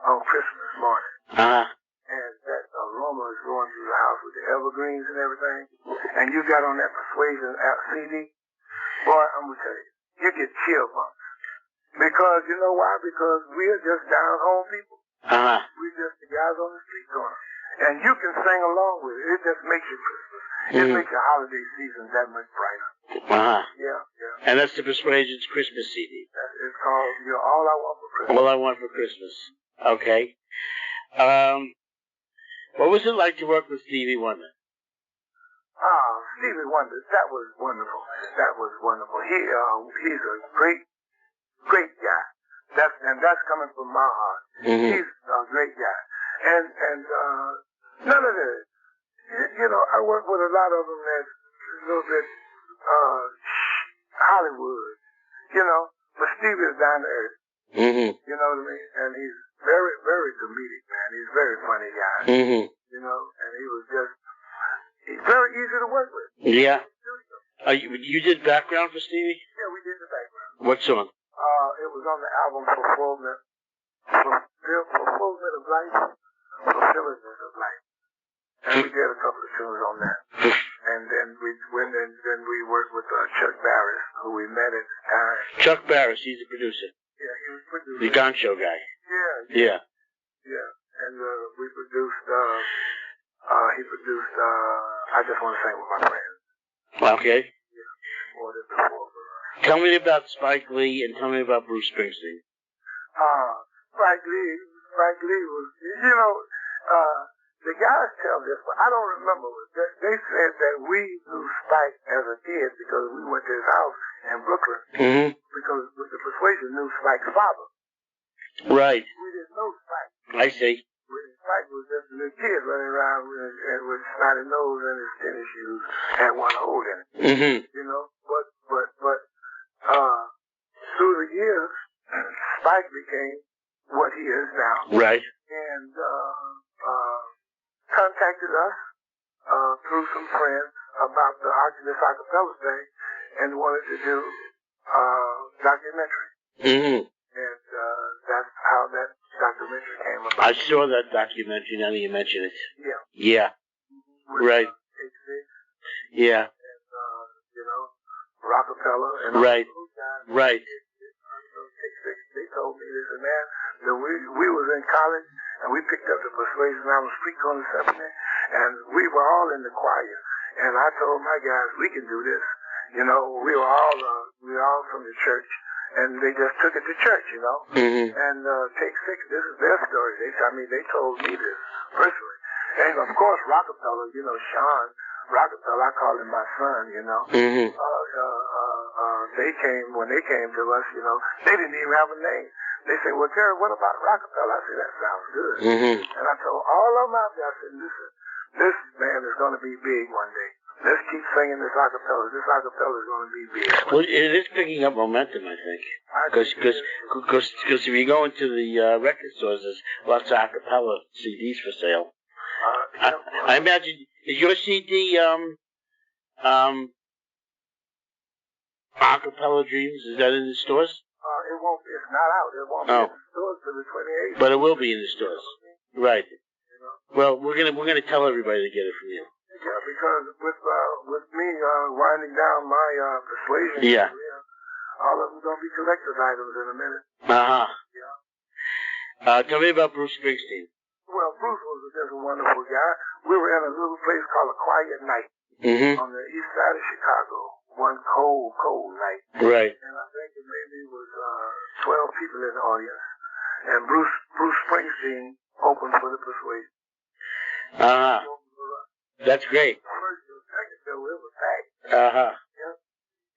on Christmas morning, and that aroma is going through the house with the evergreens and everything, and you got on that Persuasion CD, boy, I'm going to tell you, you get chill bumps. Because, you know why? Because we're just down-home people. We're just the guys on the street corner. And you can sing along with it. It just makes you Christmas. It makes your holiday season that much brighter. Yeah. And that's the Persuasion's Christmas CD. It's called All I Want for Christmas. All I Want for Christmas. Okay. What was it like to work with Stevie Wonder? Stevie Wonder, that was wonderful. He's a great guy. That's coming from my heart. He's a great guy. And none of this. I work with a lot of them that's a little bit Hollywood, but Steve is down to earth. You know what I mean? And he's very, very comedic, man. He's a very funny guy. And he's very easy to work with. Yeah. You did background for Stevie? Yeah, we did the background. What song? It was on the album Fulfillment of Life, Fulfillment of Life. And we did a couple of tunes on that. And then we worked with Chuck Barris, who we met at the time. Chuck Barris, he's the producer. Yeah, he was producer. The Gone Show guy. Yeah. And we produced, he produced, I Just Want to Sing With My Friends. Okay. Yeah. More than before. Tell me about Spike Lee and tell me about Bruce Springsteen. Spike Lee was, the guys tell this, but I don't remember. They said that we knew Spike as a kid because we went to his house in Brooklyn. Mm-hmm. Because with the Persuasion knew Spike's father. Right. We didn't know Spike. I see. Spike was just a little kid running around with snotty nose and his tennis shoes had one hole in it. Mm-hmm. But through the years, Spike became what he is now. Right. And contacted us through some friends about this acapella thing and wanted to do documentary. Mm-hmm. And that's how that documentary came about. I saw that documentary now that you mention it. Yeah. Yeah. With, Right. Yeah. And, Rockefeller and right. all those guys. Right. They told me this and that. That we was in college and we picked up the Persuasion on the street corner seminary and we were all in the choir. And I told my guys, we can do this. We were all from the church. And they just took it to church, Mm-hmm. And Take Six, this is their story. They told me this personally. And of course, Rockefeller, Sean Rockefeller, I call him my son, Mm-hmm. When they came to us, they didn't even have a name. They said, well, Terry, what about Rockefeller? I said, that sounds good. Mm-hmm. And I told all of them out there, I said, listen, this man is going to be big one day. Let's keep singing this acapella. This acapella is going to be big. Well, it is picking up momentum, I think. Because if you go into the record stores, there's lots of acapella CDs for sale. I imagine, is your CD Acapella Dreams? Is that in the stores? It won't. It's not out. It won't be in the stores till the 28th. But it will be in the stores, right? Well, we're gonna tell everybody to get it from you. Yeah, because with me winding down my Persuasion career, all of them gonna be collector's items in a minute. Uh-huh. Yeah. Tell me about Bruce Springsteen. Well, Bruce was just a wonderful guy. We were in a little place called A Quiet Night on the east side of Chicago. One cold night. Right. And I think it maybe was 12 people in the audience. And Bruce Springsteen opened for the Persuasion. Uh-huh. That's great. First and second show, it was packed. Uh-huh.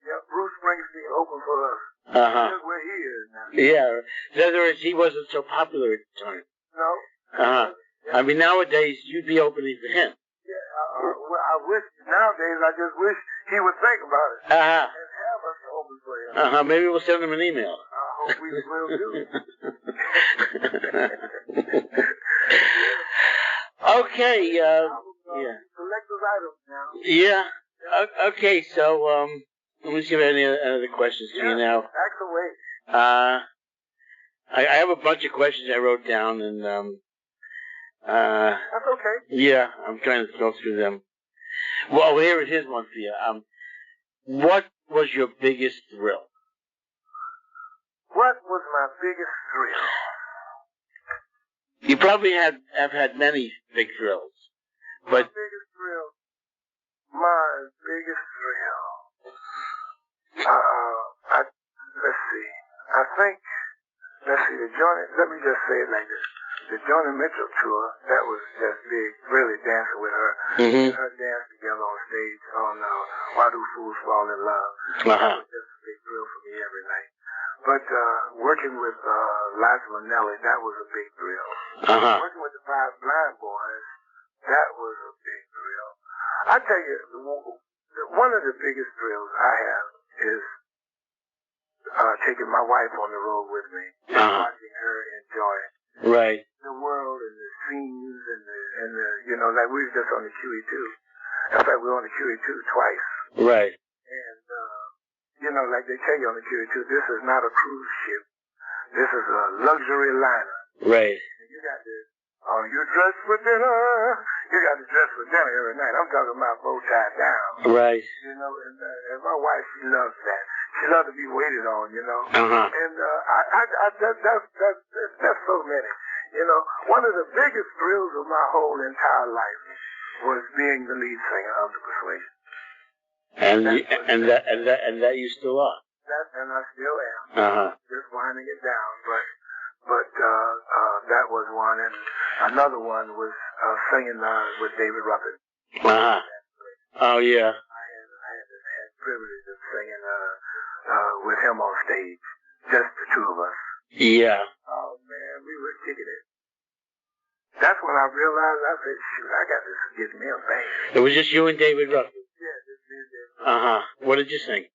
Yeah, Bruce Springsteen opened for us. Uh-huh. That's where he is now. Yeah. In other words, he wasn't so popular at the time. No. Uh-huh. Yeah. I mean, nowadays, you'd be opening for him. Yeah, well, I wish, nowadays, I just wish he would think about it. Uh-huh. And have us open for him. Uh-huh. Maybe we'll send him an email. I hope we will do. Okay, yeah. Collector's items now. Yeah. Okay, so, let me see if I have any other questions to you now. Ask away. I have a bunch of questions I wrote down, and, that's okay. Yeah, I'm trying to go through them. Well, here's one for you. What was your biggest thrill? What was my biggest thrill? You probably have had many big thrills, but My biggest thrill. Let's see. Let me just say it like this. The Joni Mitchell tour, that was just big, really dancing with her. Mm-hmm. Her dance together on stage on Why Do Fools Fall in Love. Uh-huh. That was just a big thrill for me every night. But working with Liza Minnelli, that was a big thrill. Uh-huh. Working with the Five Blind Boys, that was a big thrill. I tell you, one of the biggest thrills I have is taking my wife on the road with me and watching her enjoy right. the world and the scenes and the like we were just on the QE2. In fact, we were on the QE2 twice. Right. And like they tell you on the QE2, this is not a cruise ship. This is a luxury liner. Right. And you got to, you dress for dinner. You got to dress for dinner every night. I'm talking about bow tie down. Right. And my wife, she loves that. She loves to be waited on, Uh-huh. And that's so many. One of the biggest thrills of my whole entire life was being the lead singer of the Persuasion. And that you still are. And I still am. Uh-huh. Just winding it down, but that was one, and another one was singing with David Ruffin. Uh-huh. Oh, yeah. I had the privilege of singing with him on stage, just the two of us. Yeah. Oh, man, we were kicking it. That's when I realized, I said, shoot, I got to get me a band. It was just you and David Ruffin? Yeah, just me and David Ruffin. Uh-huh. What did you sing?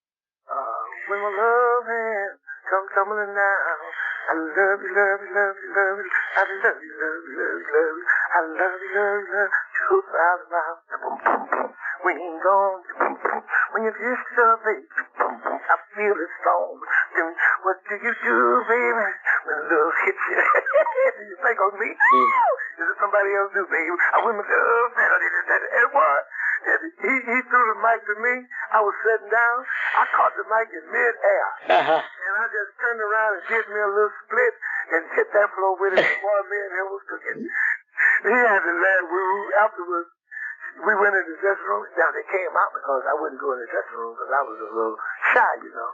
When my love hands come tumbling down, I love you, love you, love you, love you. I love you, love you, love you, love you. I love you, love you, love you. 2,000 miles. Boom, boom, boom. When you're gone, boom, boom. When you kiss the baby, boom, boom. I feel it strong. Then what do you do, baby? When love hits you. Do you think of me? Is it somebody else do, baby? I went with love, and what? He threw the mic to me. I was sitting down. I caught the mic in mid-air. Uh-huh. And I just turned around and did me a little split and hit that floor with it before me and him was cooking. He had to laugh. Afterwards, we went in the dressing room. Now, they came out because I wouldn't go in the dressing room because I was a little shy, you know.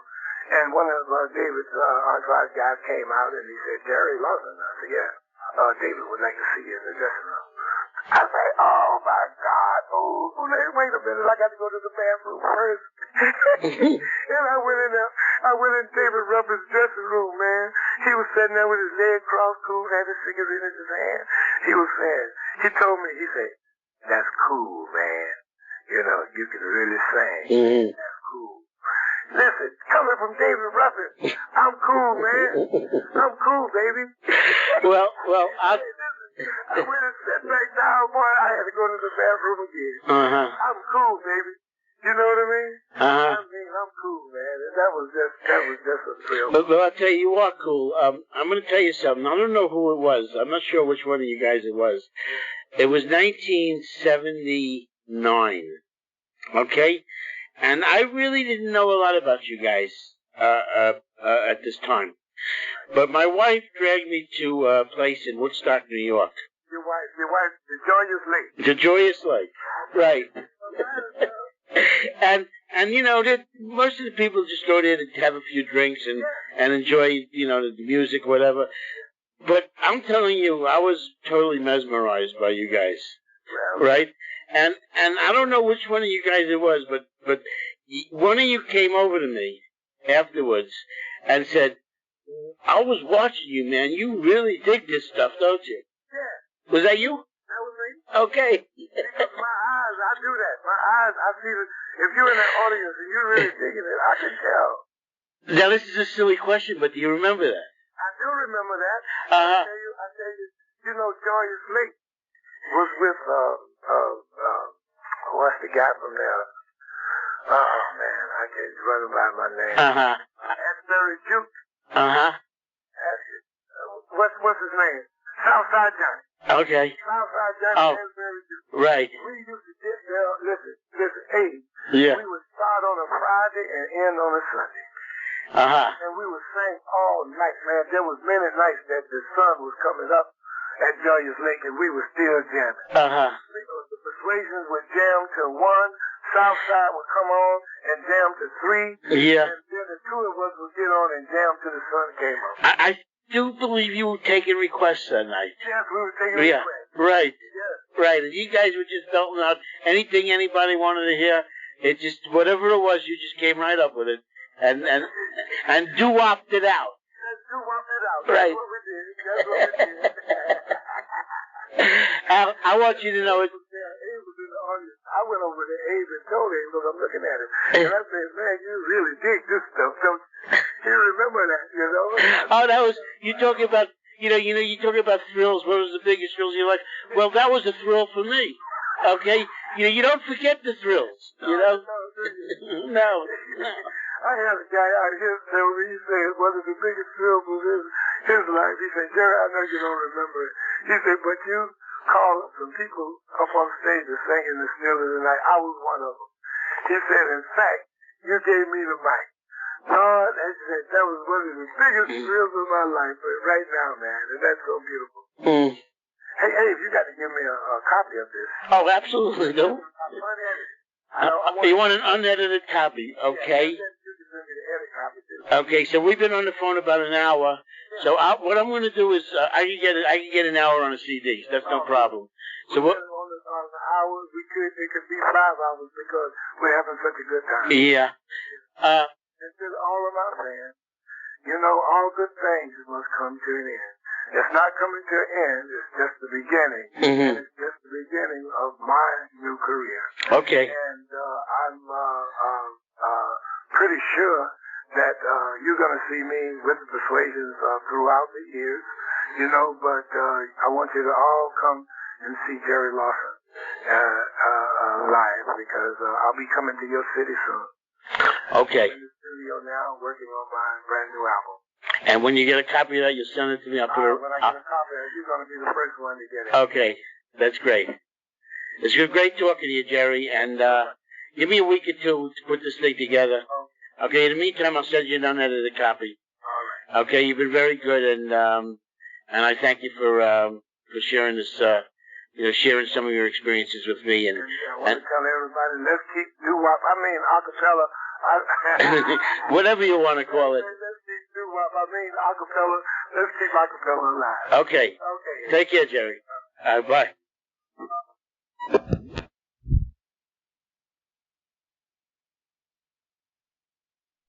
And one of David's entourage guys came out and he said, Jerry Lawson. I said, yeah. David would like to see you in the dressing room. I said, oh my God, wait a minute, I got to go to the bathroom first. And I went in there, David Ruffin's dressing room, man. He was sitting there with his leg crossed, cool, had his cigarette in his hand. He was saying, he told me, he said, that's cool, man. You know, you can really sing. Mm-hmm. That's cool. Listen, coming from David Ruffin, I'm cool, man. I'm cool, baby. Well, I went and sat back down, boy. I had to go to the bathroom again. Uh-huh. I'm cool, baby. You know what I mean? Uh-huh. I mean, I'm cool, man. And that was just a thrill. But I'll tell you, you are cool. I'm going to tell you something. I don't know who it was. I'm not sure which one of you guys it was. It was 1979. Okay? And I really didn't know a lot about you guys at this time. But my wife dragged me to a place in Woodstock, New York. Your wife, the Joyous Lake. The Joyous Lake, right. and you know, most of the people just go there to have a few drinks and enjoy, you know, the music, whatever. But I'm telling you, I was totally mesmerized by you guys, right? And I don't know which one of you guys it was, but one of you came over to me afterwards and said, I was watching you, man. You really dig this stuff, don't you? Yeah. Was that you? That was me. Okay. Because my eyes, I do that. My eyes, I see it. If you're in that audience and you're really digging it, I can tell. Now, this is a silly question, but do you remember that? I do remember that. Uh-huh. I tell you, you know, Joyous Lake was with, what's the guy from there? Oh, man, I can't run by my name. Uh-huh. Asbury Duke. Uh-huh. What's his name? Southside Johnny. Okay. Southside Johnny, Asbury Duke. Right. We used to get there, listen, Abie. Yeah. We would start on a Friday and end on a Sunday. Uh-huh. And we would sing all night, man. There was many nights that the sun was coming up at Joyous Lake and we were still jamming. Uh-huh. The Persuasions would jam till 1. Southside would come on and jam to 3. Yeah. And then the two of us would get on and jam till the sun came up. I do believe you were taking requests that night. Yes, we were taking requests. Right. Yes. Right. And you guys were just belting out anything anybody wanted to hear. It just, whatever it was, you just came right up with it. And DooWopped it out. DooWopped it out. Right. That's what we did. That's what we did. I want you to know it. I went over to Abe and told him, look, I'm looking at it. And I said, man, you really dig this stuff, don't you? Remember that, you know? Oh, that was, you talking about, you talking about thrills. What was the biggest thrills you like? Well, that was a thrill for me. Okay? You don't forget the thrills, you know? No. I had a guy out here tell me, he said, one of the biggest thrills was his life. He said, Jerry, I know you don't remember it. He said, but you called some people up on stage to sing in the still of the night. I was one of them. He said, in fact, you gave me the mic. Lord, that was one of the biggest thrills of my life right now, man, and that's so beautiful. Mm. Hey, if you got to give me a copy of this. Oh, absolutely, no. You want an unedited copy, okay? Yeah, you can send me the edit copy too. Okay, so we've been on the phone about an hour. So what I'm going to do is I can get an hour on a CD. That's no problem. So what? On the hours, it could be 5 hours because we're having such a good time. Yeah. This is all about saying, you know, all good things must come to an end. It's not coming to an end. It's just the beginning. Mm-hmm. And it's just the beginning of my new career. Okay. And I'm pretty sure that you're going to see me with the Persuasions throughout the years, you know, but I want you to all come and see Jerry Lawson live because I'll be coming to your city soon. Okay. I'm in the studio now working on my brand new album. And when you get a copy of that, you'll send it to me. I'll put it. When I get a copy of it, you're going to be the first one to get it. Okay. That's great. It's been great talking to you, Jerry, and give me a week or two to put this thing together. Okay, in the meantime, I'll send you an unedited copy. All right. Okay, you've been very good, and I thank you for sharing this, sharing some of your experiences with me. And I want to tell everybody, let's keep DooWop. I mean, acapella. Whatever you want to call it. Let's keep DooWop. I mean, acapella. Let's keep acapella alive. Okay. Take care, Jerry. Bye.